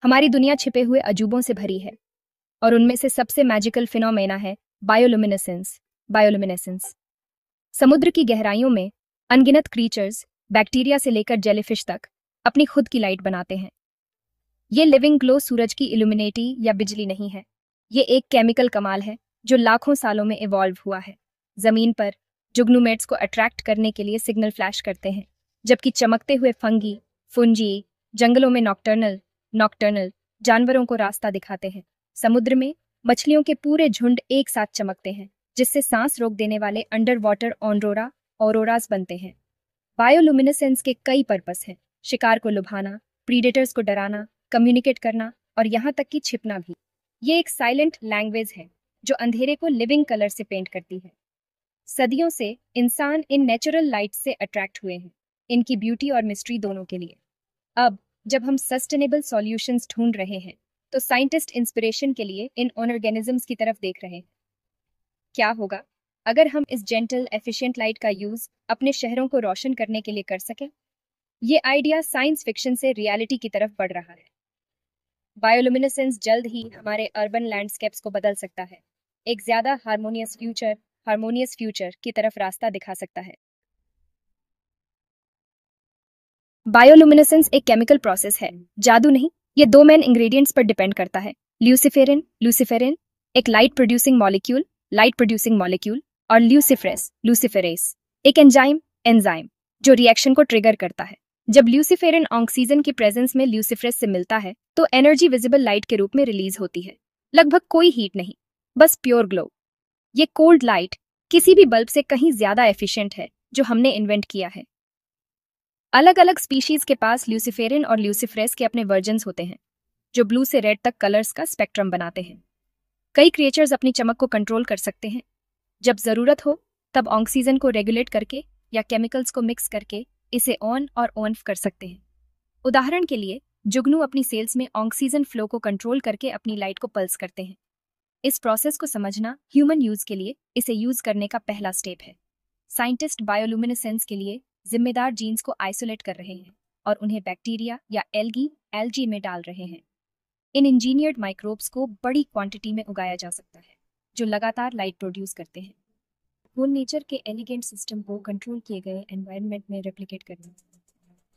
हमारी दुनिया छिपे हुए अजूबों से भरी है और उनमें से सबसे मैजिकल फिनोमेना है बायोलुमिनेसेंस। बायोलुमिनेसेंस समुद्र की गहराइयों में अनगिनत क्रीचर्स, बैक्टीरिया से लेकर जेलीफिश तक, अपनी खुद की लाइट बनाते हैं। ये लिविंग ग्लो सूरज की इल्यूमिनेटी या बिजली नहीं है, ये एक केमिकल कमाल है जो लाखों सालों में इवॉल्व हुआ है। जमीन पर जुगनूमेट्स को अट्रैक्ट करने के लिए सिग्नल फ्लैश करते हैं, जबकि चमकते हुए फंगी, फुंजी जंगलों में नॉक्टर्नल नॉक्टर्नल जानवरों को रास्ता दिखाते हैं। समुद्र में मछलियों के पूरे झुंड एक साथ चमकते हैं, जिससे सांस रोक देने वाले अंडर वाटर ऑरोरा ऑरोरास बनते हैं। बायोलुमिनेसेंस के कई पर्पस हैं: शिकार को लुभाना, प्रीडेटर्स को डराना, कम्युनिकेट करना और यहाँ तक कि छिपना भी। ये एक साइलेंट लैंग्वेज है जो अंधेरे को लिविंग कलर से पेंट करती है। सदियों से इंसान इन नेचुरल लाइट से अट्रैक्ट हुए हैं, इनकी ब्यूटी और मिस्ट्री दोनों के लिए। अब जब हम सस्टेनेबल सॉल्यूशंस ढूंढ रहे हैं, तो साइंटिस्ट इंस्पिरेशन के लिए इन ऑर्गेनिजम्स की तरफ देख रहे हैं। क्या होगा अगर हम इस जेंटल एफिशिएंट लाइट का यूज अपने शहरों को रोशन करने के लिए कर सकें? ये आइडिया साइंस फिक्शन से रियलिटी की तरफ बढ़ रहा है। बायोलुमिनेसेंस जल्द ही हमारे अर्बन लैंडस्केप्स को बदल सकता है, एक ज्यादा हार्मोनियस फ्यूचर की तरफ रास्ता दिखा सकता है। बायोलुमिनेसेंस एक केमिकल प्रोसेस है, जादू नहीं। ये दो मेन इंग्रेडिएंट्स पर डिपेंड करता है: ल्यूसिफेरिन एक लाइट प्रोड्यूसिंग मॉलिक्यूल और ल्यूसिफरेस एक एंजाइम जो रिएक्शन को ट्रिगर करता है। जब ल्यूसिफेरिन ऑक्सीजन की प्रेजेंस में ल्यूसिफरेस से मिलता है, तो एनर्जी विजिबल लाइट के रूप में रिलीज होती है। लगभग कोई हीट नहीं, बस प्योर ग्लो। ये कोल्ड लाइट किसी भी बल्ब से कहीं ज्यादा एफिशिएंट है जो हमने इन्वेंट किया है। अलग अलग स्पीशीज के पास ल्यूसिफेरिन और ल्यूसिफरेस के अपने वर्जन्स होते हैं, जो ब्लू से रेड तक कलर्स का स्पेक्ट्रम बनाते हैं। कई क्रिएचर्स अपनी चमक को कंट्रोल कर सकते हैं। जब जरूरत हो तब ऑक्सीजन को रेगुलेट करके या केमिकल्स को मिक्स करके इसे ऑन और ऑफ कर सकते हैं। उदाहरण के लिए जुगनू अपनी सेल्स में ऑक्सीजन फ्लो को कंट्रोल करके अपनी लाइट को पल्स करते हैं। इस प्रोसेस को समझना ह्यूमन यूज के लिए इसे यूज करने का पहला स्टेप है। साइंटिस्ट बायोलुमिनेसेंस के लिए जिम्मेदार जीन्स को आइसोलेट कर रहे हैं और उन्हें बैक्टीरिया या एल्गी में डाल रहे हैं। इन इंजीनियर्ड माइक्रोब्स को बड़ी क्वांटिटी में उगाया जा सकता है, जो लगातार लाइट प्रोड्यूस करते हैं। वो नेचर के एलिगेंट सिस्टम को कंट्रोल किए गए एनवायरनमेंट में रेप्लिकेट करते हैं।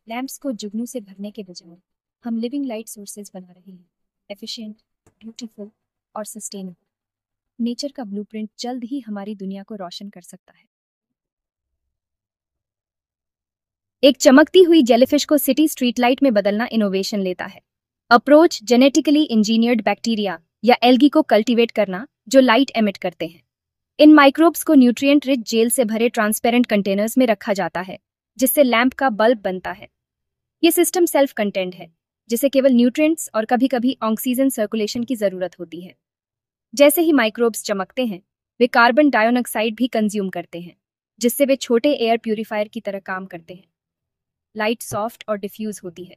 लैम्प्स को जुगनू से भरने के बजाय हम लिविंग लाइट सोर्सेज बना रहे हैं, एफिशिएंट, ब्यूटीफुल और सस्टेनेबल। नेचर का ब्लूप्रिंट जल्द ही हमारी दुनिया को रोशन कर सकता है। एक चमकती हुई जेलीफिश को सिटी स्ट्रीट लाइट में बदलना इनोवेशन लेता है। अप्रोच जेनेटिकली इंजीनियर्ड बैक्टीरिया या एल्गी को कल्टीवेट करना जो लाइट एमिट करते हैं। इन माइक्रोब्स को न्यूट्रिएंट रिच जेल से भरे ट्रांसपेरेंट कंटेनर्स में रखा जाता है, जिससे लैंप का बल्ब बनता है। ये सिस्टम सेल्फ कंटेंट है, जिसे केवल न्यूट्रिएंट्स और कभी कभी ऑक्सीजन सर्कुलेशन की जरूरत होती है। जैसे ही माइक्रोब्स चमकते हैं, वे कार्बन डाइऑक्साइड भी कंज्यूम करते हैं, जिससे वे छोटे एयर प्यूरिफायर की तरह काम करते हैं। लाइट सॉफ्ट और डिफ्यूज होती है,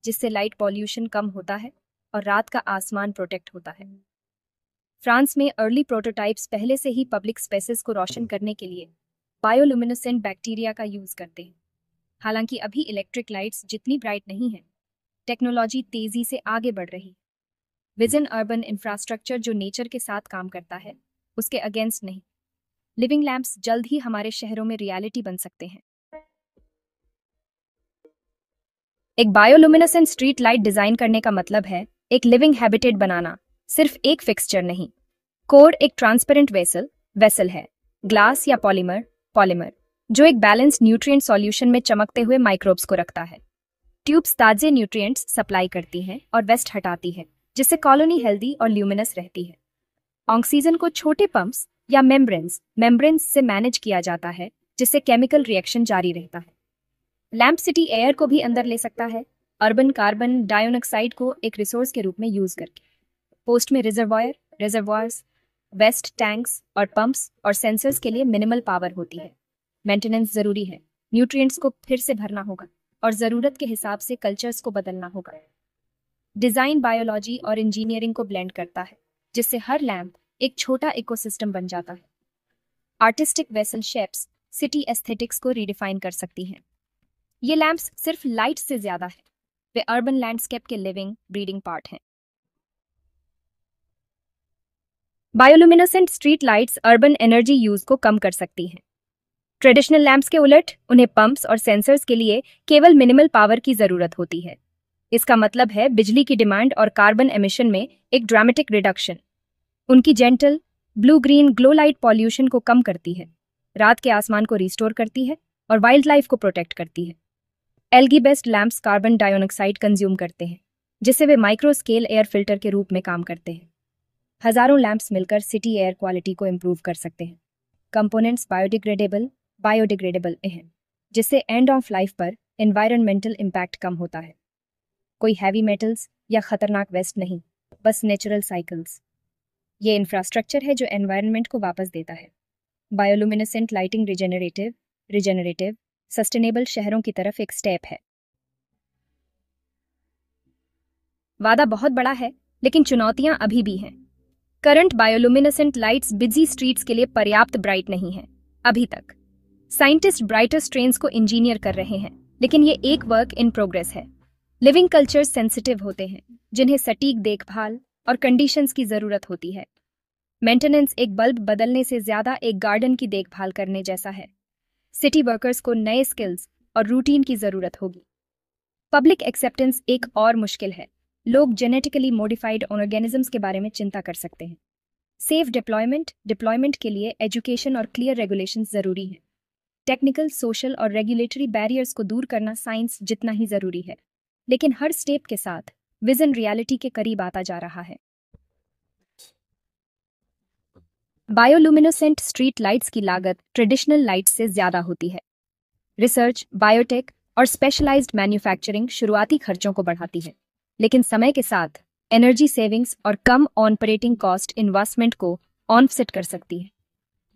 जिससे लाइट पॉल्यूशन कम होता है और रात का आसमान प्रोटेक्ट होता है। फ्रांस में अर्ली प्रोटोटाइप्स पहले से ही पब्लिक स्पेसेस को रोशन करने के लिए बायोलुमिनेसेंट बैक्टीरिया का यूज करते हैं। हालांकि अभी इलेक्ट्रिक लाइट्स जितनी ब्राइट नहीं है, टेक्नोलॉजी तेजी से आगे बढ़ रही। विजन अर्बन इंफ्रास्ट्रक्चर जो नेचर के साथ काम करता है, उसके अगेंस्ट नहीं। लिविंग लैम्प्स जल्द ही हमारे शहरों में रियलिटी बन सकते हैं। एक बायोलुमिनेसेंट स्ट्रीट लाइट डिजाइन करने का मतलब है एक लिविंग हैबिटेट बनाना, सिर्फ एक फिक्सचर नहीं। कोर एक ट्रांसपेरेंट वेसल है, ग्लास या पॉलीमर जो एक बैलेंस्ड न्यूट्रिएंट सॉल्यूशन में चमकते हुए माइक्रोब्स को रखता है। ट्यूब्स ताजे न्यूट्रिएंट्स सप्लाई करती हैं और वेस्ट हटाती है, जिससे कॉलोनी हेल्दी और ल्यूमिनस रहती है। ऑक्सीजन को छोटे पंप्स या मेम्ब्रेन्स से मैनेज किया जाता है, जिससे केमिकल रिएक्शन जारी रहता है। लैम्प सिटी एयर को भी अंदर ले सकता है, अर्बन कार्बन डाइऑक्साइड को एक रिसोर्स के रूप में यूज करके। पोस्ट में रिजर्वायर्स, वेस्ट टैंक्स और पंप्स और सेंसर्स के लिए मिनिमल पावर होती है। मेंटेनेंस जरूरी है, न्यूट्रिएंट्स को फिर से भरना होगा और जरूरत के हिसाब से कल्चर्स को बदलना होगा। डिजाइन बायोलॉजी और इंजीनियरिंग को ब्लेंड करता है, जिससे हर लैम्प एक छोटा इकोसिस्टम बन जाता है। Artistic vessel shapes city aesthetics को रीडिफाइन कर सकती हैं। ये लैम्प्स सिर्फ लाइट से ज्यादा है, वे अर्बन लैंडस्केप के लिविंग ब्रीडिंग पार्ट हैं। Bioluminescent street lights urban energy use को कम कर सकती हैं। ट्रेडिशनल लैंप्स के उलट उन्हें पंप्स और सेंसर्स के लिए केवल मिनिमल पावर की जरूरत होती है। इसका मतलब है बिजली की डिमांड और कार्बन एमिशन में एक ड्रामेटिक रिडक्शन। उनकी gentle blue green glow light pollution को कम करती है, रात के आसमान को रिस्टोर करती है और वाइल्ड लाइफ को प्रोटेक्ट करती है। Algae based lamps carbon dioxide consume करते हैं, जिससे वे माइक्रो स्केल एयर फिल्टर के रूप में काम करते हैं। हजारों लैंप्स मिलकर सिटी एयर क्वालिटी को इम्प्रूव कर सकते हैं। कंपोनेंट्स बायोडिग्रेडेबल हैं, जिससे एंड ऑफ लाइफ पर एनवायरमेंटल इम्पैक्ट कम होता है। कोई हैवी मेटल्स या खतरनाक वेस्ट नहीं, बस नेचुरल साइकिल्स। ये इंफ्रास्ट्रक्चर है जो एनवायरनमेंट को वापस देता है। बायोलुमिनेसेंट लाइटिंग रिजेनरेटिव सस्टेनेबल शहरों की तरफ एक स्टेप है। वादा बहुत बड़ा है, लेकिन चुनौतियां अभी भी हैं। करंट बायोलुमिनेसेंट लाइट्स बिजी स्ट्रीट्स के लिए पर्याप्त ब्राइट नहीं है अभी तक। साइंटिस्ट ब्राइटर स्ट्रेन्स को इंजीनियर कर रहे हैं, लेकिन ये एक वर्क इन प्रोग्रेस है। लिविंग कल्चर्स सेंसिटिव होते हैं, जिन्हें सटीक देखभाल और कंडीशंस की जरूरत होती है। मेंटेनेंस एक बल्ब बदलने से ज्यादा एक गार्डन की देखभाल करने जैसा है। सिटी वर्कर्स को नए स्किल्स और रूटीन की जरूरत होगी। पब्लिक एक्सेप्टेंस एक और मुश्किल है। लोग जेनेटिकली मॉडिफाइड ऑर्गेनिजम्स के बारे में चिंता कर सकते हैं। सेफ डिप्लॉयमेंट के लिए एजुकेशन और क्लियर रेगुलेशंस जरूरी हैं। टेक्निकल, सोशल और रेगुलेटरी बैरियर्स को दूर करना साइंस जितना ही जरूरी है, लेकिन हर स्टेप के साथ विजन रियलिटी के करीब आता जा रहा है। बायोलुमिनेसेंट स्ट्रीट लाइट्स की लागत ट्रेडिशनल लाइट्स से ज्यादा होती है। रिसर्च, बायोटेक और स्पेशलाइज्ड मैन्युफैक्चरिंग शुरुआती खर्चों को बढ़ाती है, लेकिन समय के साथ एनर्जी सेविंग्स और कम ऑपरेटिंग कॉस्ट इन्वेस्टमेंट को ऑफसेट कर सकती है।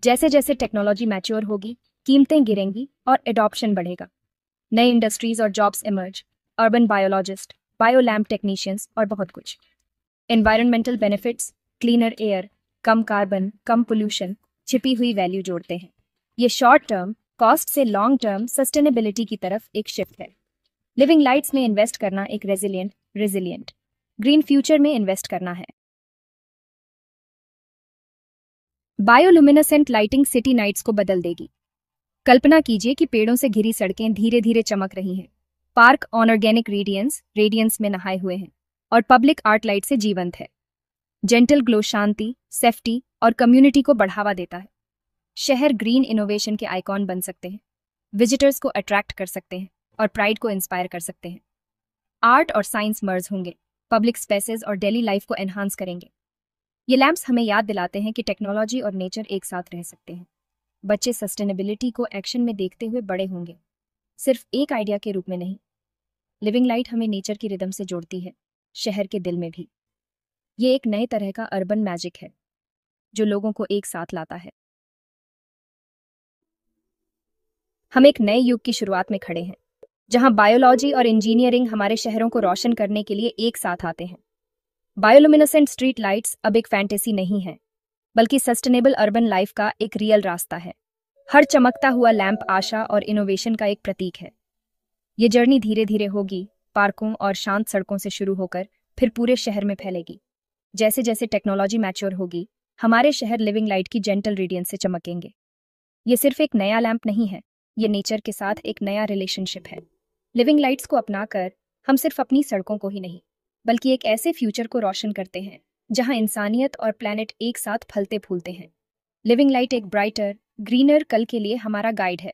जैसे जैसे टेक्नोलॉजी मैच्योर होगी, कीमतें गिरेंगी और एडॉप्शन बढ़ेगा। नए इंडस्ट्रीज और jobs emerge, urban biologist, biolamp technicians और बहुत कुछ। एनवायरमेंटल बेनिफिट्स, क्लीनर एयर, कम कार्बन, कम पोल्यूशन, छिपी हुई वैल्यू जोड़ते हैं। ये शॉर्ट टर्म कॉस्ट से लॉन्ग टर्म सस्टेनेबिलिटी की तरफ एक शिफ्ट है। लिविंग लाइट्स में इन्वेस्ट करना एक रेजिलिएंट ग्रीन फ्यूचर में इन्वेस्ट करना है। बायोलुमिनेसेंट लाइटिंग सिटी नाइट्स को बदल देगी। कल्पना कीजिए कि पेड़ों से घिरी सड़कें धीरे धीरे चमक रही हैं, पार्क ऑन ऑर्गेनिक रेडियंस में नहाए हुए हैं और पब्लिक आर्ट लाइट से जीवंत है। जेंटल ग्लो शांति, सेफ्टी और कम्युनिटी को बढ़ावा देता है। शहर ग्रीन इनोवेशन के आइकॉन बन सकते हैं, विजिटर्स को अट्रैक्ट कर सकते हैं और प्राइड को इंस्पायर कर सकते हैं। आर्ट और साइंस मर्ज होंगे, पब्लिक स्पेसेस और डेली लाइफ को एनहांस करेंगे। ये लैंप्स हमें याद दिलाते हैं कि टेक्नोलॉजी और नेचर एक साथ रह सकते हैं। बच्चे सस्टेनेबिलिटी को एक्शन में देखते हुए बड़े होंगे, सिर्फ एक आइडिया के रूप में नहीं। लिविंग लाइट हमें नेचर की रिदम से जोड़ती है, शहर के दिल में भी। ये एक नए तरह का अर्बन मैजिक है जो लोगों को एक साथ लाता है। हम एक नए युग की शुरुआत में खड़े हैं, जहां बायोलॉजी और इंजीनियरिंग हमारे शहरों को रोशन करने के लिए एक साथ आते हैं। बायोलुमिनेसेंट स्ट्रीट लाइट्स अब एक फैंटेसी नहीं है, बल्कि सस्टेनेबल अर्बन लाइफ का एक रियल रास्ता है। हर चमकता हुआ लैंप आशा और इनोवेशन का एक प्रतीक है। ये जर्नी धीरे धीरे होगी, पार्कों और शांत सड़कों से शुरू होकर फिर पूरे शहर में फैलेगी। जैसे जैसे टेक्नोलॉजी मैच्योर होगी, हमारे शहर लिविंग लाइट की जेंटल रेडियंस से चमकेंगे। ये सिर्फ एक नया लैंप नहीं है, ये नेचर के साथ एक नया रिलेशनशिप है। लिविंग लाइट्स को अपनाकर हम सिर्फ अपनी सड़कों को ही नहीं, बल्कि एक ऐसे फ्यूचर को रोशन करते हैं जहां इंसानियत और प्लैनेट एक साथ फलते फूलते हैं। लिविंग लाइट एक ब्राइटर, ग्रीनर कल के लिए हमारा गाइड है।